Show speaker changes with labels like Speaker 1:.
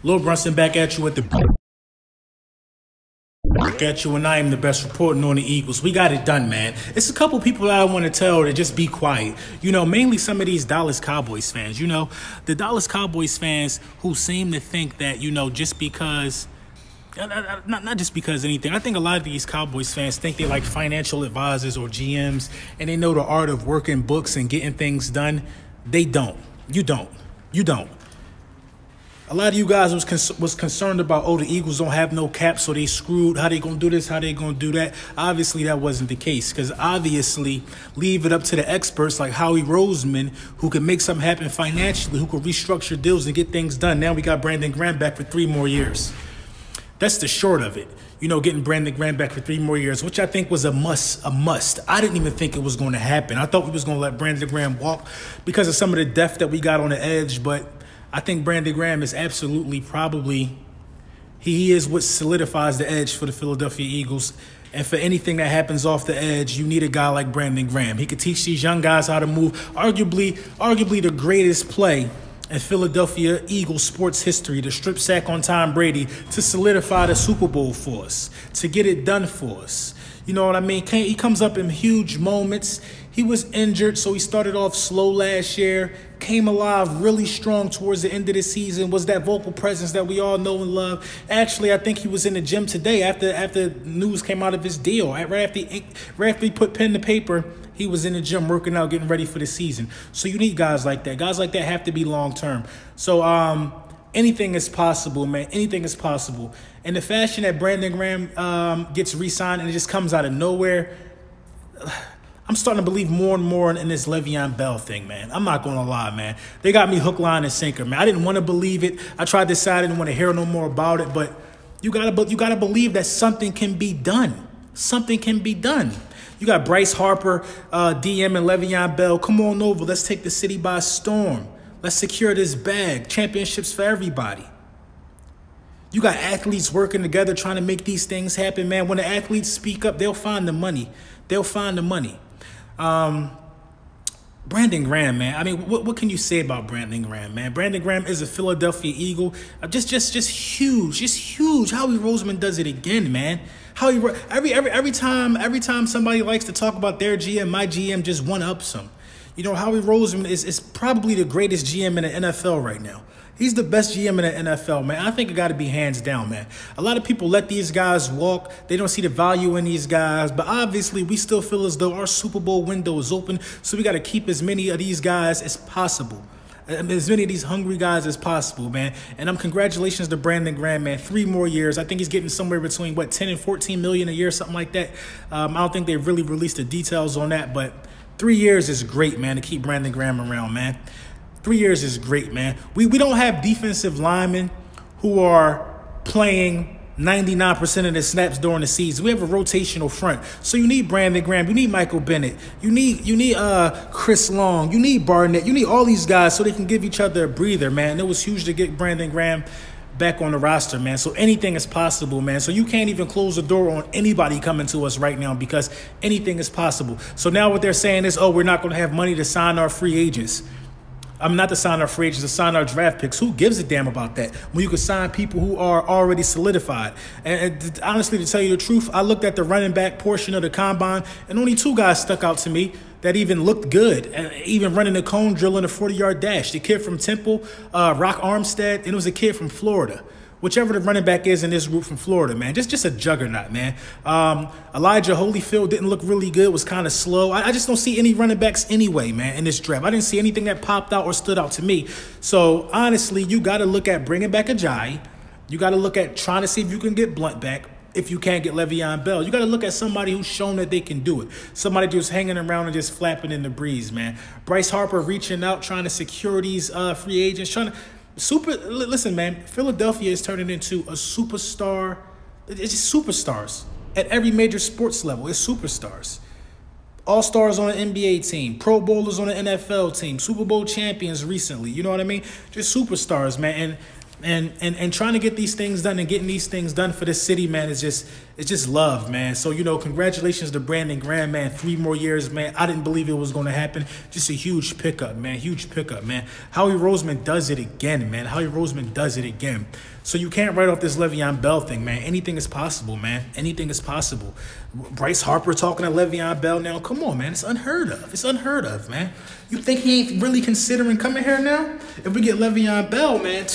Speaker 1: Lil Brunson back at you with the at you, and I am the best reporting on the Eagles. We got it done, man. It's a couple people that I want to tell to just be quiet. You know, mainly some of these Dallas Cowboys fans. You know, the Dallas Cowboys fans who seem to think that, you know, just because, not just because anything. I think a lot of these Cowboys fans think they're like financial advisors or GMs, and they know the art of working books and getting things done. They don't. You don't. You don't. A lot of you guys was concerned about, oh, the Eagles don't have no cap, so they screwed. How they going to do this? How they going to do that? Obviously, that wasn't the case, because obviously leave it up to the experts like Howie Roseman, who can make something happen financially, who can restructure deals and get things done. Now we got Brandon Graham back for 3 more years. That's the short of it. You know, getting Brandon Graham back for 3 more years, which I think was a must. I didn't even think it was going to happen. I thought we was going to let Brandon Graham walk because of some of the depth that we got on the edge, but I think Brandon Graham is absolutely probably, he is what solidifies the edge for the Philadelphia Eagles. And for anything that happens off the edge, you need a guy like Brandon Graham. He could teach these young guys how to move. Arguably the greatest play in Philadelphia Eagles sports history, the strip sack on Tom Brady, to solidify the Super Bowl for us, to get it done for us. You know what I mean? He comes up in huge moments. He was injured, so he started off slow last year, came alive really strong towards the end of the season, was that vocal presence that we all know and love. Actually, I think he was in the gym today after news came out of his deal. Right after he put pen to paper, he was in the gym working out, getting ready for the season. So you need guys like that. Guys like that have to be long-term. So anything is possible, man. Anything is possible. And the fashion that Brandon Graham gets re-signed and it just comes out of nowhere, I'm starting to believe more and more in this Le'Veon Bell thing, man. I'm not going to lie, man. They got me hook, line, and sinker, man. I didn't want to believe it. I tried to decide I didn't want to hear no more about it, but you gotta believe that something can be done. Something can be done. You got Bryce Harper, DM, and Le'Veon Bell. Come on over. Let's take the city by storm. Let's secure this bag. Championships for everybody. You got athletes working together trying to make these things happen, man. When the athletes speak up, they'll find the money. They'll find the money. Brandon Graham, man. I mean, what can you say about Brandon Graham, man? Brandon Graham is a Philadelphia Eagle. Just huge. Howie Roseman does it again, man. Every time somebody likes to talk about their GM, my GM just one-ups him. You know, Howie Roseman is probably the greatest GM in the NFL right now. He's the best GM in the NFL, man. I think it got to be hands down, man. A lot of people let these guys walk. They don't see the value in these guys. But obviously, we still feel as though our Super Bowl window is open. So we got to keep as many of these guys as possible. As many of these hungry guys as possible, man. And congratulations to Brandon Graham, man. 3 more years. I think he's getting somewhere between, 10 and 14 million a year, something like that. I don't think they've really released the details on that. But 3 years is great, man, to keep Brandon Graham around, man. 3 years is great, man. We don't have defensive linemen who are playing 99% of the snaps during the season. We have a rotational front. So you need Brandon Graham. You need Michael Bennett. You need Chris Long. You need Barnett. You need all these guys so they can give each other a breather, man. It was huge to get Brandon Graham back on the roster, man. So anything is possible, man. So you can't even close the door on anybody coming to us right now because anything is possible. So now what they're saying is, oh, we're not going to have money to sign our free agents. I'm not to sign our free agents, to sign our draft picks. Who gives a damn about that when you can sign people who are already solidified? And honestly, to tell you the truth, I looked at the running back portion of the combine, and only 2 guys stuck out to me that even looked good, and even running a cone drill in a 40-yard dash. The kid from Temple, Rock Armstead, and it was a kid from Florida. Whichever the running back is in this group from Florida, man. Just a juggernaut, man. Elijah Holyfield didn't look really good, was kind of slow. I just don't see any running backs anyway, man, in this draft. I didn't see anything that popped out or stood out to me. So, honestly, you got to look at bringing back Ajayi. You got to look at trying to see if you can get Blunt back. If you can't get Le'Veon Bell, you got to look at somebody who's shown that they can do it. Somebody just hanging around and just flapping in the breeze, man. Bryce Harper reaching out, trying to secure these free agents, listen, man, Philadelphia is turning into a superstar. It's just superstars at every major sports level. It's superstars. All-stars on an NBA team, Pro Bowlers on an NFL team, Super Bowl champions recently. You know what I mean? Just superstars, man. And And trying to get these things done and getting these things done for the city, man, it's just love, man. So, congratulations to Brandon Graham, man. 3 more years, man. I didn't believe it was going to happen. Just a huge pickup, man. Huge pickup, man. Howie Roseman does it again, man. Howie Roseman does it again. So you can't write off this Le'Veon Bell thing, man. Anything is possible, man. Anything is possible. Bryce Harper talking to Le'Veon Bell now. Come on, man. It's unheard of. It's unheard of, man. You think he ain't really considering coming here now? If we get Le'Veon Bell, man,